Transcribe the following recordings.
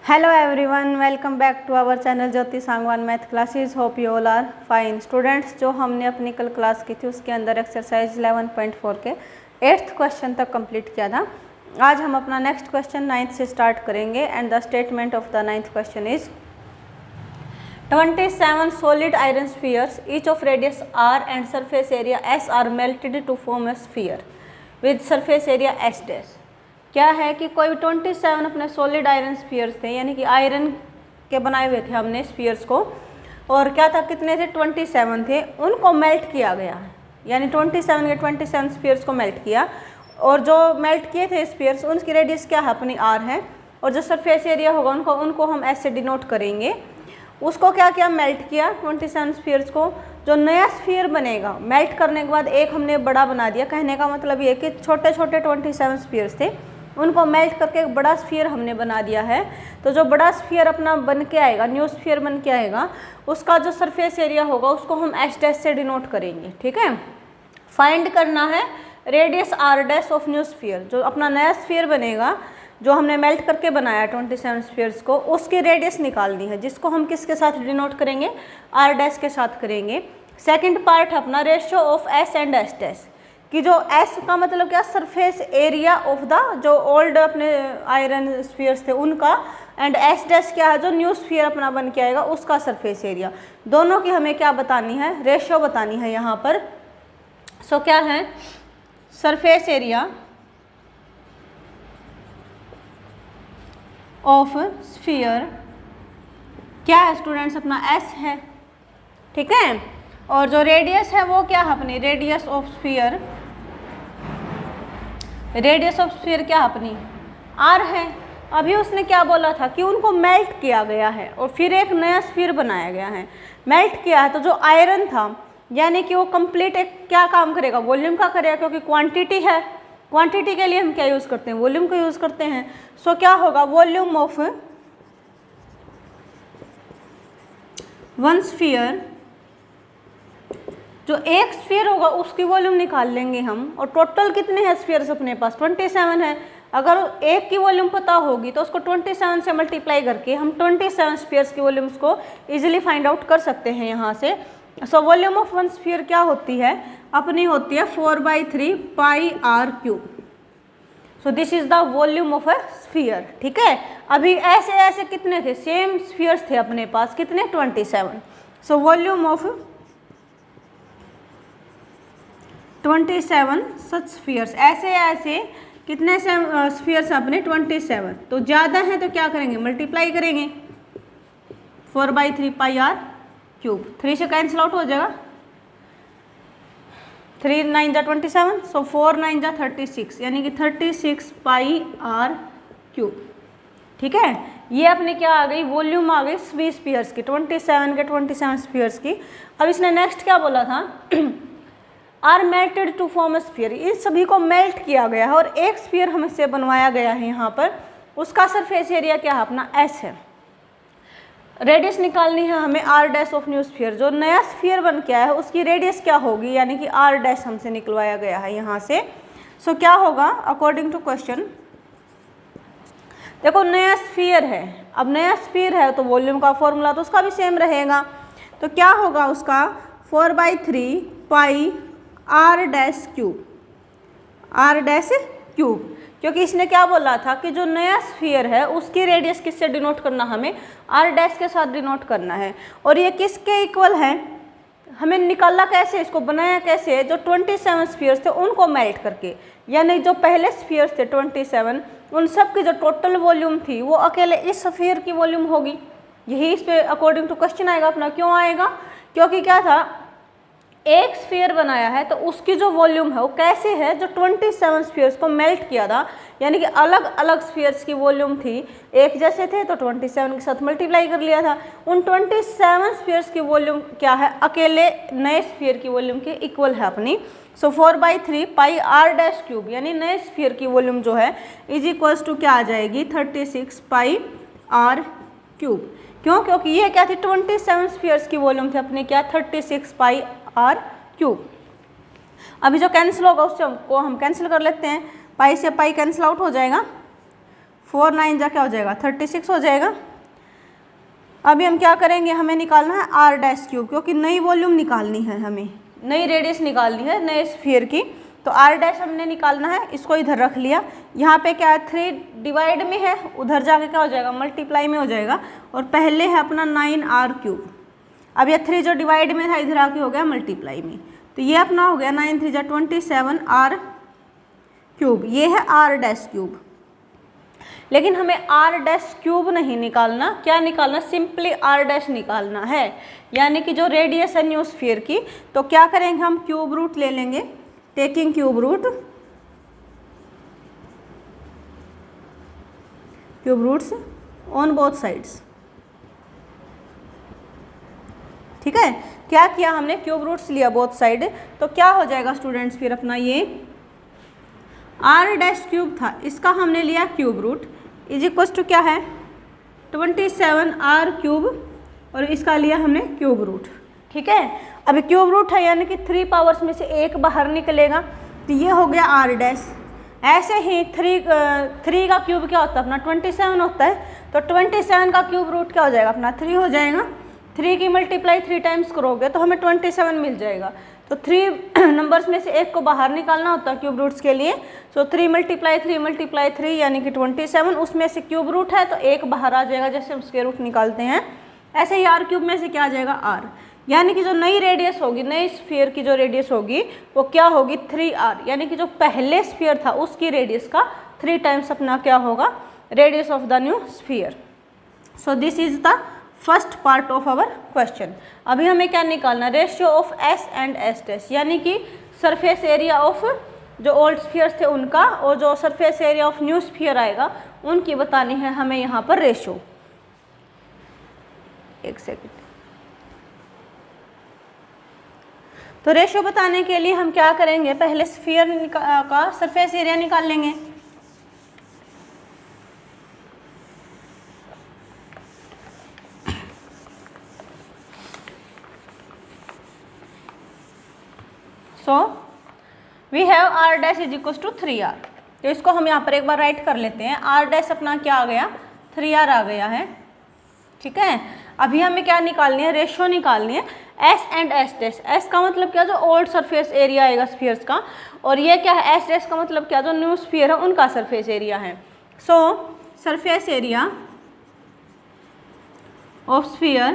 Hello everyone, welcome back to our channel Jyoti Sangwan math classes. Hope you all are fine students. जो हमने अपनी कल class की थी उसके अंदर एक्सरसाइज 11.4 के 8th क्वेश्चन तक कंप्लीट किया था। आज हम अपना नेक्स्ट क्वेश्चन 9th से स्टार्ट करेंगे and the statement of the 9th question is 27 solid iron spheres each of radius r and surface area s are melted to form a sphere with surface area s dash। क्या है कि कोई 27 अपने solid iron spheres थे, यानी कि iron के बनाए हुए थे हमने स्फीयर्स को, और क्या था कितने थे 27 थे, उनको मेल्ट किया गया है। यानी 27 के 27 स्फीयर्स को मेल्ट किया, और जो मेल्ट किए थे स्फीयर्स उनकी रेडियस क्या है अपनी आर है, और जो सरफेस एरिया होगा उनको हम ऐसे डिनोट करेंगे। उसको क्या किया, मेल्ट किया 27 स्फीयर्स को। जो नया स्फीयर बनेगा मेल्ट करने के बाद एक हमने बड़ा बना दिया। कहने का मतलब ये कि छोटे छोटे 27 स्फीयर्स थे उनको मेल्ट करके एक बड़ा स्फीयर हमने बना दिया है। तो जो बड़ा स्फीयर अपना बन के आएगा, न्यू स्फीयर बन के आएगा, उसका जो सरफेस एरिया होगा उसको हम एच डैश से डिनोट करेंगे। ठीक है, फाइंड करना है radius R dash of new sphere. जो अपना नया स्फीयर बनेगा जो हमने मेल्ट करके बनाया 27 स्फीयर्स को, उसकी रेडियस निकालनी है, जिसको हम किसके साथ डिनोट करेंगे, आर डैश के साथ करेंगे। सेकंड पार्ट है अपना ratio of S and S dash, कि जो एस का मतलब क्या, सरफेस एरिया ऑफ द जो ओल्ड अपने आयरन स्फीयर्स थे उनका, एंड एस डैश क्या है जो न्यू स्फीयर अपना बन के आएगा उसका सरफेस एरिया। दोनों की हमें क्या बतानी है, रेशियो बतानी है यहाँ पर। सो क्या है, सरफेस एरिया ऑफ स्फीयर क्या है स्टूडेंट्स, अपना एस है। ठीक है, और जो रेडियस है वो क्या है अपनी, radius of sphere, radius of sphere क्या अपनी आर है। अभी उसने क्या बोला था कि उनको मेल्ट किया गया है और फिर एक नया स्फीयर बनाया गया है। मेल्ट किया है तो जो आयरन था यानी कि वो कंप्लीट एक क्या काम करेगा, वॉल्यूम का करेगा, क्योंकि क्वांटिटी है। क्वांटिटी के लिए हम क्या यूज़ करते हैं, वॉल्यूम को यूज़ करते हैं। सो क्या होगा, वॉल्यूम ऑफ वन स्फीयर, जो एक स्फीयर होगा उसकी वॉल्यूम निकाल लेंगे हम। और टोटल कितने हैं स्फीयर्स अपने पास, 27 है। अगर एक की वॉल्यूम पता होगी तो उसको 27 से मल्टीप्लाई करके हम 27 स्फीयर्स की वॉल्यूम्स को इजीली फाइंड आउट कर सकते हैं यहाँ से। So volume of one sphere क्या होती है अपनी, होती है 4/3 pi r cube. So this is the volume of a sphere. ठीक है, अभी ऐसे ऐसे कितने थे, सेम स्फीयर्स थे अपने पास, कितने 27। सो वॉल्यूम ऑफ 27 सच स्फीयर्स, ऐसे ऐसे कितने से स्फीयर्स अपने 27। तो ज़्यादा है तो क्या करेंगे, मल्टीप्लाई करेंगे 4/3 पाई आर क्यूब। 3 से कैंसिल आउट हो जाएगा, 3 9 जा 27, सो 4 9 जा 36, यानी कि 36 पाई आर क्यूब। ठीक है, ये अपने क्या आ गई, वॉल्यूम आ गई सभी स्फीयर्स की, 27 के 27 स्फीयर्स की। अब इसने नेक्स्ट क्या बोला था, are melted to form a sphere. इन सभी को मेल्ट किया गया है और एक स्फीयर हमसे बनवाया गया है यहाँ पर, उसका सरफेस एरिया क्या है अपना एस है। रेडियस निकालनी है हमें R dash of new sphere. जो नया स्फीयर बन के आया है उसकी रेडियस क्या होगी, यानी कि आर डैश हमसे निकलवाया गया है यहाँ से। सो क्या होगा अकॉर्डिंग टू क्वेश्चन, देखो नया स्फीयर है, अब नया स्फीयर है तो वॉल्यूम का फॉर्मूला तो उसका भी सेम रहेगा। तो क्या होगा उसका 4/3 pi r dash cube, r dash cube, क्योंकि इसने क्या बोला था कि जो नया स्फीयर है उसकी रेडियस किससे डिनोट करना, हमें आर डैश के साथ डिनोट करना है। और ये किसके इक्वल है, हमें निकाला कैसे, इसको बनाया कैसे, जो 27 स्फीयर्स थे उनको मेल्ट करके, यानी जो पहले स्फीयर्स थे 27 उन सब की जो टोटल वॉल्यूम थी वो अकेले इस स्फीयर की वॉल्यूम होगी। यही इस पे अकॉर्डिंग टू क्वेश्चन आएगा अपना। क्यों आएगा, क्योंकि क्या था, एक स्फीयर बनाया है तो उसकी जो वॉल्यूम है वो कैसे है, जो 27 स्फीयर्स को मेल्ट किया था, यानी कि अलग अलग स्फीयर्स की वॉल्यूम थी, एक जैसे थे तो 27 के साथ मल्टीप्लाई कर लिया था। उन 27 स्फीयर्स की वॉल्यूम क्या है, अकेले नए स्फीयर की वॉल्यूम के इक्वल है अपनी। सो 4/3 पाई आर डैश क्यूब, यानी नए स्फीयर की वॉल्यूम जो है इज इक्वल्स टू क्या आ जाएगी, 36 पाई आर क्यूब। क्यों, क्योंकि ये क्या थी, 27 स्फीयर्स की वॉल्यूम थी अपनी क्या, 36 पाई आर क्यूब। अभी जो कैंसिल होगा उससे हमको हम कैंसिल कर लेते हैं, पाई से पाई कैंसिल आउट हो जाएगा, 4 9 जा क्या हो जाएगा 36 हो जाएगा। अभी हम क्या करेंगे, हमें निकालना है आर डैश क्यूब, क्योंकि नई वॉल्यूम निकालनी है, हमें नई रेडियस निकालनी है नए स्फीयर की। तो आर डैश हमने निकालना है, इसको इधर रख लिया। यहाँ पे क्या है 3 डिवाइड में है, उधर जाके क्या हो जाएगा मल्टीप्लाई में हो जाएगा। और पहले है अपना 9 आर क्यूब, अब ये 3 जो डिवाइड में था इधर आके हो गया मल्टीप्लाई में। तो ये अपना हो गया 9 3 जा 27 आर क्यूब, ये है आर डैश क्यूब। लेकिन हमें आर डैश क्यूब नहीं निकालना, क्या निकालना, सिंपली आर डैश निकालना है, यानी कि जो रेडियस है न्यू स्फीयर की। तो क्या करेंगे, हम क्यूब रूट ले लेंगे, taking cube roots on both sides. ठीक है, क्या किया हमने, क्यूब रूट्स लिया बोथ साइड। तो क्या हो जाएगा स्टूडेंट्स, फिर अपना ये आर डैश क्यूब था, इसका हमने लिया cube root, is equal to क्या है 27 आर क्यूब, और इसका लिया हमने क्यूब रूट। ठीक है, अभी क्यूब रूट है यानी कि 3 पावर्स में से एक बाहर निकलेगा, तो ये हो गया आर डैश। ऐसे ही 3 का क्यूब क्या होता है अपना 27 होता है, तो 27 का क्यूब रूट क्या हो जाएगा अपना 3 हो जाएगा। 3 की मल्टीप्लाई 3 टाइम्स करोगे तो हमें 27 मिल जाएगा। तो 3 नंबर्स में से एक को बाहर निकालना होता है क्यूब रूट्स के लिए। सो 3 × 3 यानी कि 27, उसमें से क्यूब रूट है तो एक बाहर आ जाएगा, जैसे हम स्क्वायर रूट निकालते हैं। ऐसे ही आर क्यूब में से क्या आ जाएगा आर, यानी कि जो नई रेडियस होगी, नई स्फीयर की जो रेडियस होगी वो क्या होगी 3r, यानी कि जो पहले स्फीयर था उसकी रेडियस का 3 टाइम्स अपना क्या होगा radius of the new sphere. So this is the first part of our question. अभी हमें क्या निकालना, ratio of S and S dash, यानी कि सरफेस एरिया ऑफ जो ओल्ड स्फीयर्स थे उनका और जो surface area of new sphere आएगा उनकी बतानी है हमें यहाँ पर रेशियो। एक सेकेंड, तो रेशियो बताने के लिए हम क्या करेंगे, पहले स्फीयर का सरफेस एरिया निकाल लेंगे। So we have R dash is equal to 3r, तो इसको हम यहाँ पर एक बार राइट कर लेते हैं। आर डैश अपना क्या आ गया 3r आ गया है। ठीक है, अभी हमें क्या निकालनी है, रेशियो निकालनी है S and S dash. S का मतलब क्या, जो ओल्ड सरफेस एरिया आएगा स्फीयर्स का, और ये क्या है एस डैश का मतलब क्या, जो न्यू स्फीयर है उनका सरफेस एरिया है। सो सरफेस एरिया ऑफ स्फीयर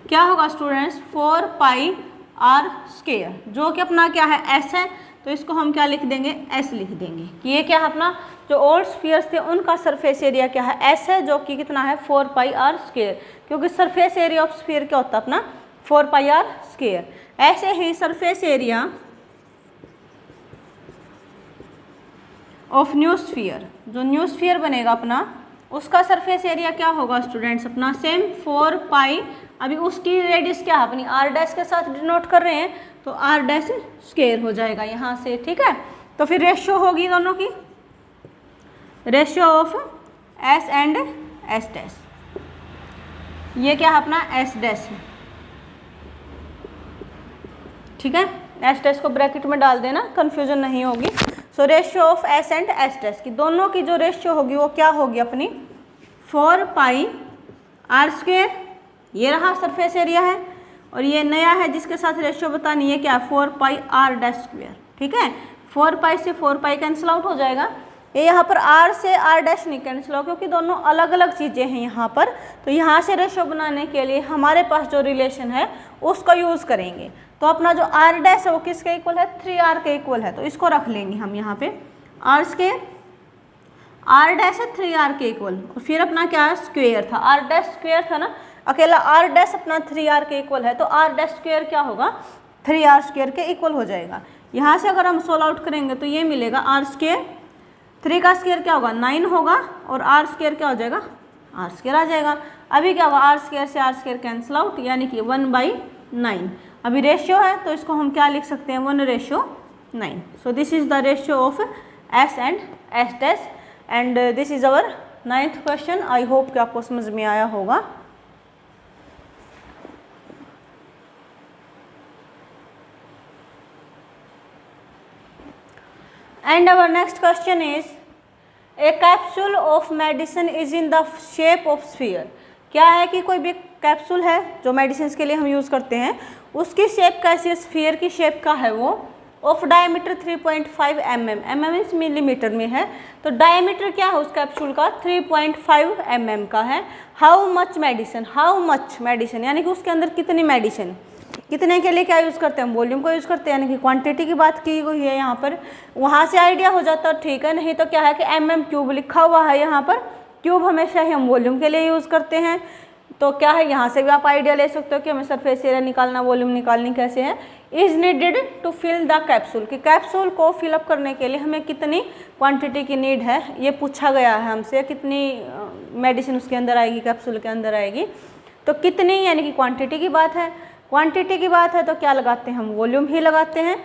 क्या होगा स्टूडेंट्स 4πr², जो कि अपना क्या है एस है, तो इसको हम क्या लिख देंगे एस लिख देंगे कि ये क्या है अपना जो ओल्ड स्फीयर्स थे उनका सरफेस एरिया क्या है एस है, जो कि कितना है 4πr², क्योंकि सरफेस एरिया ऑफ स्फीयर क्या होता है अपना 4πr²। ऐसे ही surface area of new sphere, जो न्यू स्फीयर बनेगा अपना उसका सरफेस एरिया क्या होगा स्टूडेंट्स अपना सेम 4π, अभी उसकी रेडियस क्या है अपनी आर डैश के साथ डिनोट कर रहे हैं, तो आर डैश स्क्वायर हो जाएगा यहाँ से। ठीक है, तो फिर रेशियो होगी दोनों की, ratio of S and S dash, ये क्या है अपना एस डैश है। ठीक है, एस डैश को ब्रैकेट में डाल देना, कंफ्यूजन नहीं होगी। So ratio of S and S dash की दोनों की जो रेशियो होगी वो क्या होगी अपनी 4πr², ये रहा सरफेस एरिया है, और ये नया है जिसके साथ रेशियो बतानी है क्या 4πr²। ठीक है, 4π से 4π कैंसिल आउट हो जाएगा, ये यहाँ पर r से r डैश नहीं कैंसिल हो, क्योंकि दोनों अलग अलग चीज़ें हैं यहाँ पर। तो यहाँ से रेशियो बनाने के लिए हमारे पास जो रिलेशन है उसका यूज़ करेंगे। तो अपना जो r डैश है वो किसके इक्वल है 3r के इक्वल है, तो इसको रख लेंगे हम यहाँ पे r², r डैश है 3r के इक्वल, और फिर अपना क्या स्क्वेयर था, r डैश स्क्वेयर था ना, अकेला r डैश अपना 3r के इक्वल है, तो r डैश स्क्वेयर क्या होगा 3r² के इक्वल हो जाएगा। यहाँ से अगर हम सोल्व आउट करेंगे तो ये मिलेगा r², 3 का स्क्वायर क्या होगा 9 होगा, और r² क्या हो जाएगा r² आ जाएगा। अभी क्या होगा r² से r² कैंसिल आउट, यानी कि 1/9। अभी रेशियो है तो इसको हम क्या लिख सकते हैं 1:9। सो this is the ratio of S and S dash, and this is our 9th question. I hope कि आपको समझ में आया होगा। And our next question is, A capsule of medicine is in the shape of sphere. क्या है कि कोई भी कैप्सूल है जो मेडिसिन के लिए हम यूज़ करते हैं, उसकी शेप कैसी है, स्फीयर की शेप का है वो, ऑफ डायमीटर 3.5 mm, mm इस मिलीमीटर में है, तो डायमीटर क्या है उस कैप्सूल का 3.5 mm का है। हाउ मच मेडिसिन यानी कि उसके अंदर कितनी मेडिसिन, कितने के लिए क्या यूज़ करते हैं, वॉल्यूम को यूज़ करते हैं, यानी कि क्वांटिटी की बात की गई है यहाँ पर। वहाँ से आइडिया हो जाता है, ठीक है, नहीं तो क्या है कि mm³ लिखा हुआ है यहाँ पर, क्यूब हमेशा ही हम वॉल्यूम के लिए यूज़ करते हैं, तो क्या है यहाँ से भी आप आइडिया ले सकते हो कि हमें सरफेस एरिया निकालना, वॉल्यूम निकालनी कैसे है। Is needed to fill the capsule, कि कैप्सूल को फिलअप करने के लिए हमें कितनी क्वांटिटी की नीड है, ये पूछा गया है हमसे, कितनी मेडिसिन उसके अंदर आएगी, कैप्सूल के अंदर आएगी, तो कितनी यानी कि क्वांटिटी की बात है। क्वांटिटी की बात है तो क्या लगाते हैं, हम वॉल्यूम ही लगाते हैं।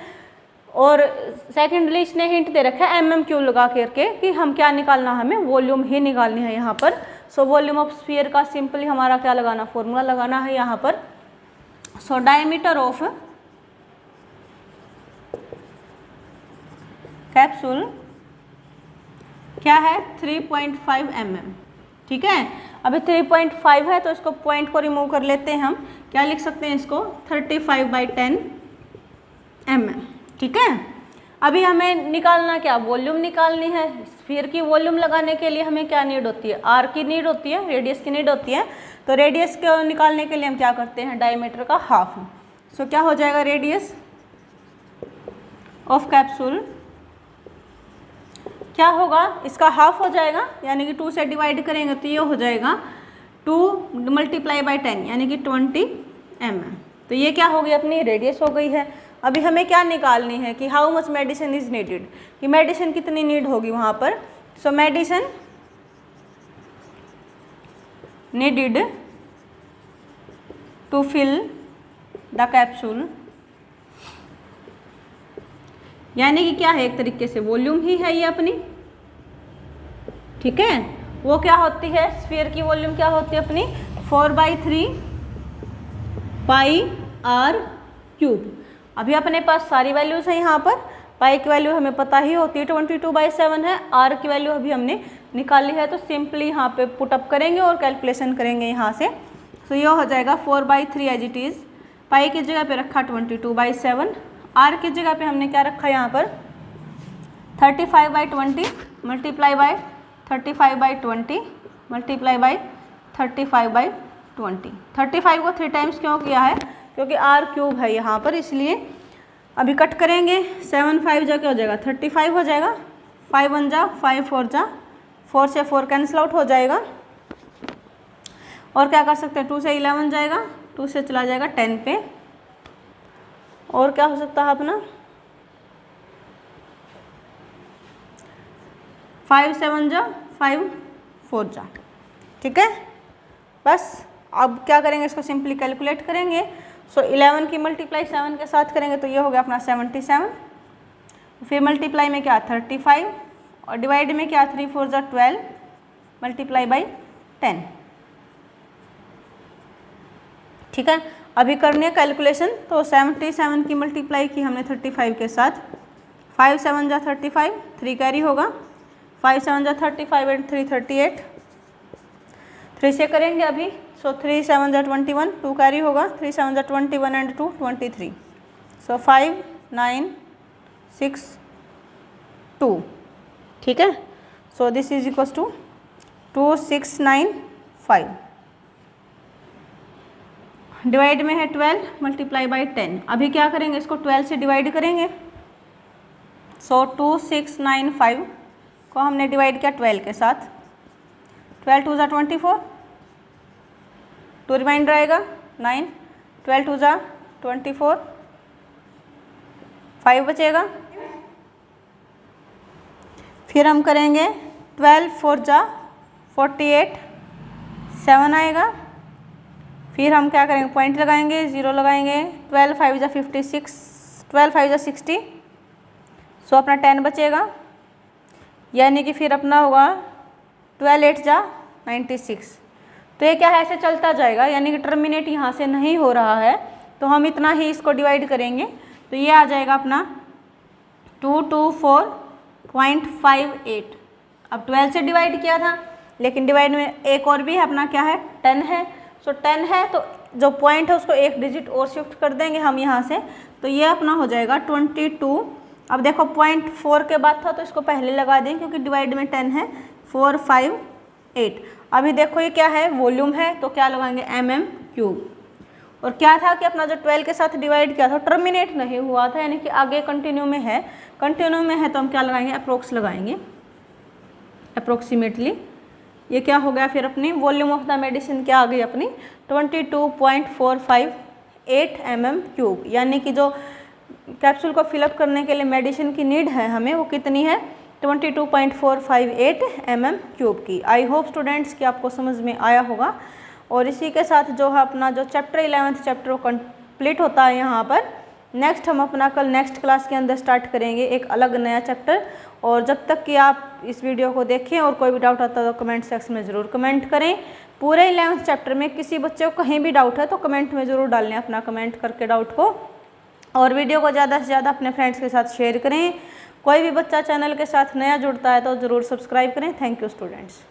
और सेकेंडली इसने हिंट दे रखा है mm³ लगा करके कि हम क्या निकालना, हमें वॉल्यूम ही निकालनी है यहाँ पर। सो वॉल्यूम ऑफ स्फीयर का सिंपली हमारा क्या लगाना, फॉर्मूला लगाना है यहाँ पर। सो डायमीटर ऑफ कैप्सूल क्या है 3.5 mm, ठीक है। अभी 3.5 है तो इसको पॉइंट को रिमूव कर लेते हैं हम, क्या लिख सकते हैं इसको 35/10 mm, ठीक है। अभी हमें निकालना क्या, वॉल्यूम निकालनी है। स्फीयर की वॉल्यूम लगाने के लिए हमें क्या नीड होती है, आर की नीड होती है, रेडियस की नीड होती है। तो रेडियस को निकालने के लिए हम क्या करते हैं, डायमीटर का हाफ। सो क्या हो जाएगा, रेडियस ऑफ कैप्सूल क्या होगा, इसका हाफ हो जाएगा, यानी कि 2 से डिवाइड करेंगे तो ये हो जाएगा 2 × 10 यानी कि 20 mm। तो ये क्या हो गई, अपनी रेडियस हो गई है। अभी हमें क्या निकालनी है कि how much medicine is needed, कि मेडिसिन कितनी नीड होगी वहाँ पर। So medicine needed to fill the capsule, यानी कि क्या है, एक तरीके से वॉल्यूम ही है ये अपनी, ठीक है। वो क्या होती है, स्फीयर की वॉल्यूम क्या होती है अपनी 4/3 πr³। अभी अपने पास सारी वैल्यूज हैं यहाँ पर। पाई की वैल्यू हमें पता ही होती है 22/7 है, आर की वैल्यू अभी हमने निकाली है, तो सिंपली यहाँ पे पुटअप करेंगे और कैलकुलेशन करेंगे यहाँ से। तो ये हो जाएगा 4/3 एज इट इज़, पाई की जगह पे रखा 22/7, आर की जगह पे हमने क्या रखा यहाँ पर 35/20 मल्टीप्लाई बाय 35/20 मल्टीप्लाई बाय 35/20। 35 को 3 टाइम्स क्यों किया है, क्योंकि r³ है यहाँ पर, इसलिए। अभी कट करेंगे, 7 5 जा क्या हो जाएगा 35 हो जाएगा, 5 1 जा 5 4 जा 4 से 4 कैंसिल आउट हो जाएगा। और क्या कर सकते हैं, 2 से 11 जाएगा, 2 से चला जाएगा 10 पे। और क्या हो सकता है अपना 5 7 जा 5 4 जा, ठीक है। बस अब क्या करेंगे, इसको सिंपली कैलकुलेट करेंगे। सो 11 की मल्टीप्लाई 7 के साथ करेंगे तो ये हो गया अपना 77, फिर मल्टीप्लाई में क्या 35 और डिवाइड में क्या 3 4 जा 12 मल्टीप्लाई बाई 10, ठीक है। अभी करनी है कैलकुलेशन, तो 77 की मल्टीप्लाई की हमने 35 के साथ, 5 7 जा 35, 3 कैरी होगा, 5 7 जा 35 एंड 3 38, 3 से करेंगे अभी। सो 3 7 जा 21, 2 कैरी होगा, 3 7 जा 21 एंड 2 23। सो 5 9 6 2, ठीक है। So this is equals to 2695। Divide में है 12 मल्टीप्लाई बाई 10। अभी क्या करेंगे, इसको 12 से डिवाइड करेंगे। सो 2695 को हमने डिवाइड किया 12 के साथ, 12 2 जा 24, 2 रिमाइंडर आएगा 9, 12 2 जा 24, 5 बचेगा। फिर हम करेंगे 12 4 जा 48, 7 आएगा। फिर हम क्या करेंगे, पॉइंट लगाएंगे, 0 लगाएंगे, 12 5 जा 56, 12 5 जा 60, सो अपना 10 बचेगा, यानी कि फिर अपना होगा 12 8 जा 96। तो ये क्या है, ऐसे चलता जाएगा, यानी कि टर्मिनेट यहाँ से नहीं हो रहा है, तो हम इतना ही इसको डिवाइड करेंगे, तो ये आ जाएगा अपना 224.58 अब 12 से डिवाइड किया था, लेकिन डिवाइड में एक और भी है अपना, क्या है 10 है। सो 10 है तो जो पॉइंट है उसको एक डिजिट और शिफ्ट कर देंगे हम यहाँ से, तो ये अपना हो जाएगा 22। अब देखो पॉइंट 4 के बाद था तो इसको पहले लगा दें क्योंकि डिवाइड में 10 है, 4 5 8। अभी देखो ये क्या है, वॉल्यूम है, तो क्या लगाएंगे mm³। और क्या था कि अपना जो 12 के साथ डिवाइड किया था टर्मिनेट नहीं हुआ था, यानी कि आगे कंटिन्यू में है, कंटिन्यू में है तो हम क्या लगाएंगे, अप्रोक्स लगाएंगे, अप्रोक्सीमेटली। ये क्या हो गया फिर अपनी वॉल्यूम ऑफ द मेडिसिन क्या आ गई अपनी 22.458 mm³, यानी कि जो कैप्सूल को फिलअप करने के लिए मेडिसिन की नीड है हमें वो कितनी है 22.458 mm³ की। आई होप स्टूडेंट्स कि आपको समझ में आया होगा। और इसी के साथ जो है अपना जो चैप्टर 11th चैप्टर वो कंप्लीट होता है यहाँ पर। नेक्स्ट हम अपना कल नेक्स्ट क्लास के अंदर स्टार्ट करेंगे एक अलग नया चैप्टर। और जब तक कि आप इस वीडियो को देखें और कोई भी डाउट आता है तो कमेंट सेक्शन में ज़रूर कमेंट करें। पूरे 11th चैप्टर में किसी बच्चे को कहीं भी डाउट है तो कमेंट में ज़रूर डालें अपना कमेंट करके डाउट को। और वीडियो को ज़्यादा से ज़्यादा अपने फ्रेंड्स के साथ शेयर करें। कोई भी बच्चा चैनल के साथ नया जुड़ता है तो ज़रूर सब्सक्राइब करें। Thank you students.